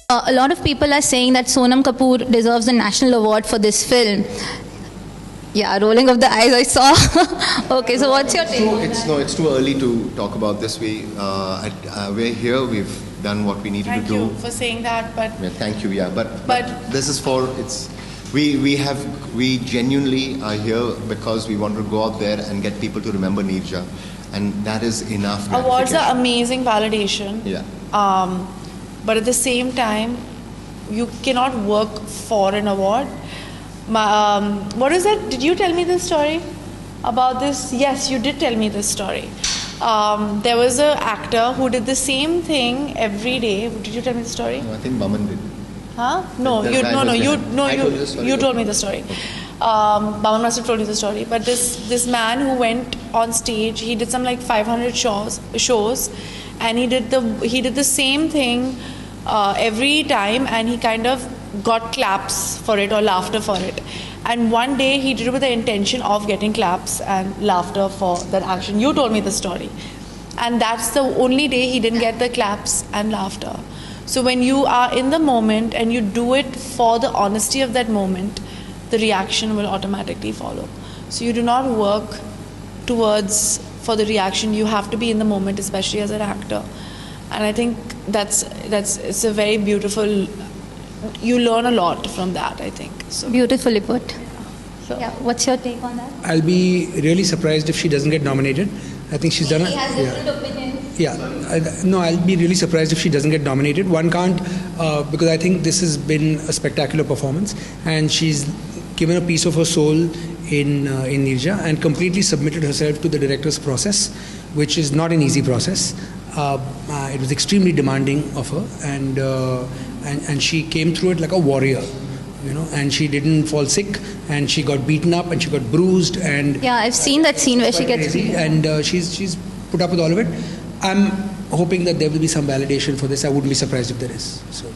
A lot of people are saying that Sonam Kapoor deserves a national award for this film. Yeah, rolling of the eyes I saw. Okay, so what's your take? It's too early to talk about this. We're here. We've done what we needed to do. Thank you for saying that, but Yeah, thank you. Yeah, but this is for it's. We genuinely are here because we want to go out there and get people to remember Neerja, and that is enough. awards are amazing validation. Yeah. But at the same time, you cannot work for an award. What is that? Did you tell me this story about this? Yes, you did tell me this story. There was an actor who did the same thing every day. Did you tell me the story? No, I think Baman did. Huh? No, That you guy no was no you behind. no I you told you the story. you told me the story. Baman must have told you the story. But this man who went on stage, he did some like 500 shows, and he did the same thing every time, and he kind of got claps for it or laughter for it. And one day he did it with the intention of getting claps and laughter for that action. You told me the story, and that's the only day he didn't get the claps and laughter. So when you are in the moment and you do it for the honesty of that moment, the reaction will automatically follow. So you do not work towards for the reaction. You have to be in the moment, especially as an actor. And I think it's a very beautiful. You learn a lot from that, I think. So Beautifully put. So- Yeah, what's your take on that? I'll be really surprised if she doesn't get nominated. I think she's done it. He has different opinions. No, I'll be really surprised if she doesn't get nominated. One can't, because I think this has been a spectacular performance, and she's given a piece of her soul in Neerja and completely submitted herself to the director's process, which is not an easy process. It was extremely demanding of her, and she came through it like a warrior, and she didn't fall sick, and she got beaten up, and she got bruised, and Yeah, I've seen that scene where she gets. crazy, and she's put up with all of it. I'm hoping that there will be some validation for this. I wouldn't be surprised if there is. So.